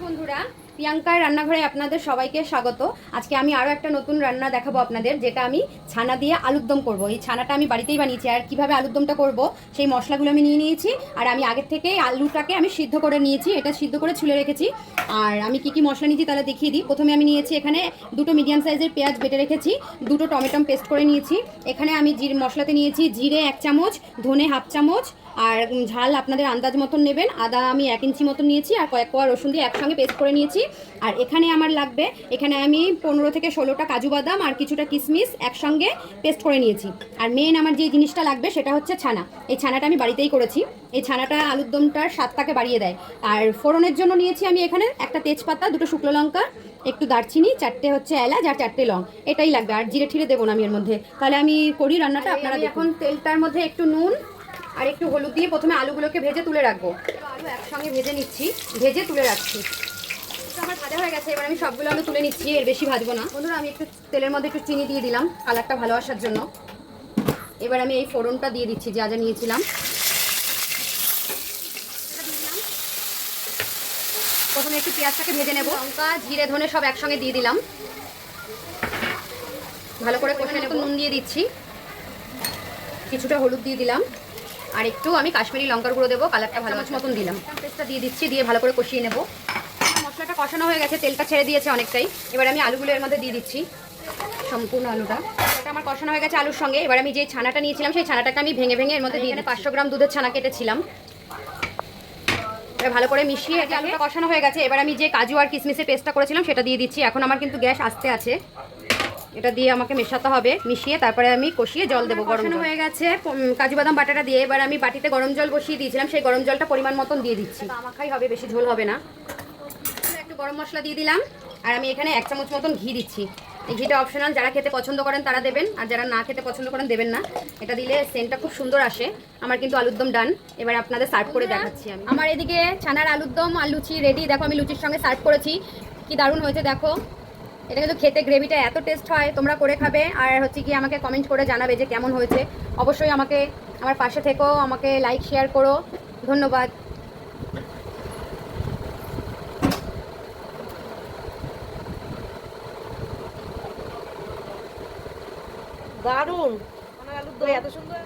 বন্ধুরা, প্রিয়াঙ্কার রান্নাঘরে আপনাদের সবাইকে স্বাগত। আজকে আমি আরও একটা নতুন রান্না দেখাবো আপনাদের, যেটা আমি ছানা দিয়ে আলুর দম করবো। এই ছানাটা আমি বাড়িতেই বানিয়েছি। আর কিভাবে আলুর দমটা করবো সেই মশলাগুলো আমি নিয়ে নিয়েছি। আর আমি আগের থেকেই আলুটাকে আমি সিদ্ধ করে নিয়েছি, এটা সিদ্ধ করে ছুলে রেখেছি। আর আমি কি কি মশলা নিয়েছি তাহলে দেখিয়ে দিই। প্রথমে আমি নিয়েছি এখানে দুটো মিডিয়াম সাইজের পেঁয়াজ বেটে রেখেছি, দুটো টমেটো পেস্ট করে নিয়েছি। এখানে আমি মশলাতে নিয়েছি জিরে 1 চামচ, ধনে হাফ চামচ, আর ঝাল আপনাদের আন্দাজ মতন নেবেন। আদা আমি 1 ইঞ্চি মতন নিয়েছি, আর কয়েক কোয়া রসুন দিয়ে একসঙ্গে পেস্ট করে নিয়েছি। আর এখানে আমার লাগবে, এখানে আমি 15 থেকে 16টা কাজু বাদাম আর কিছুটা কিশমিশ একসঙ্গে পেস্ট করে নিয়েছি। আর মেন আমার যে জিনিসটা লাগবে সেটা হচ্ছে ছানা। এই ছানাটা আমি বাড়িতেই করেছি। এই ছানাটা আলুর দমটার স্বাদটাকে বাড়িয়ে দেয়। আর ফোড়নের জন্য নিয়েছি আমি এখানে একটা তেজপাতা, দুটো শুকনো লঙ্কা, একটু দারচিনি, 4টে হচ্ছে এলাচ আর 4টে লং, এটাই লাগবে। আর জিরে ঠিরে দেবো না আমি এর মধ্যে। তাহলে আমি করি রান্নাটা। আপনারা এখন তেলটার মধ্যে একটু নুন আর একটু হলুদ দিয়ে প্রথমে আলুগুলোকে ভেজে তুলে রাখবো। আলু একসঙ্গে ভেজে নিচ্ছি, ভেজে তুলে রাখছি। আমার ভাজা হয়ে গেছে, এবার আমি সবগুলো আলু তুলে নিচ্ছি, এর বেশি ভাজবো না। বন্ধুরা, আমি একটু তেলের মধ্যে একটু চিনি দিয়ে দিলাম কালারটা ভালো আসার জন্য। এবার আমি এই ফোড়নটা দিয়ে দিচ্ছি যা যা নিয়েছিলাম। প্রথমে একটু পেঁয়াজটাকে ভেজে নেব। লঙ্কা জিরে ধনে সব একসঙ্গে দিয়ে দিলাম, ভালো করে কষে নেব। নুন দিয়ে দিচ্ছি, কিছুটা হলুদ দিয়ে দিলাম, আর একটু আমি কাশ্মীরি লঙ্কার গুঁড়ো দেবো, কালারটা ভালো মতন দিলাম। পেস্টটা দিয়ে দিচ্ছি, দিয়ে ভালো করে কষিয়ে নেব। মশলাটা কষানো হয়ে গেছে, তেলটা ছেড়ে দিয়েছে অনেকটাই। এবার আমি আলুগুলো এর মধ্যে দিয়ে দিচ্ছি, সম্পূর্ণ আলুটা। এটা আমার কষানো হয়ে গেছে আলুর সঙ্গে। এবার আমি যে ছানাটা নিয়েছিলাম সেই ছানাটাকে আমি ভেঙে ভেঙে এর মধ্যে দিয়ে 500 গ্রাম দুধের ছানা কেটেছিলাম। এবার ভালো করে মিশিয়ে এটা আলুটা কষানো হয়ে গেছে। এবার আমি যে কাজু আর কিশমিশের পেস্টটা করেছিলাম সেটা দিয়ে দিচ্ছি। এখন আমার কিন্তু গ্যাস আস্তে আছে, এটা দিয়ে আমাকে মেশাতে হবে। মিশিয়ে তারপরে আমি কষিয়ে জল দেবো। গরম হয়ে গেছে কাজু বাদাম বাটাটা দিয়ে। এবার আমি বাটিতে গরম জল বসিয়ে দিয়েছিলাম, সেই গরম জলটা পরিমাণ মতন দিয়ে দিচ্ছি। মাখাই হবে, বেশি ঝোল হবে না। একটু গরম মশলা দিয়ে দিলাম, আর আমি এখানে 1 চামচ মতন ঘি দিচ্ছি। এই ঘিটা অপশনাল, যারা খেতে পছন্দ করেন তারা দেবেন, আর যারা না খেতে পছন্দ করেন দেবেন না। এটা দিলে সেন্টটা খুব সুন্দর আসে। আমার কিন্তু আলুর দম ডান। এবার আপনাদের সার্ভ করে দেখাচ্ছি আমি। আমার এদিকে ছানার আলুর দম আর লুচি রেডি। দেখো আমি লুচির সঙ্গে সার্ভ করেছি, কি দারুণ হয়েছে দেখো। এটা কিন্তু খেতে গ্রেভিটা এত টেস্ট হয়, তোমরা করে খাবে। আর হচ্ছে কি আমাকে কমেন্ট করে জানাবে যে কেমন হয়েছে। অবশ্যই আমাকে আমার পাশে থেকেও আমাকে লাইক শেয়ার করো। ধন্যবাদ। দারুণ, মানে আলুর দই এত সুন্দর।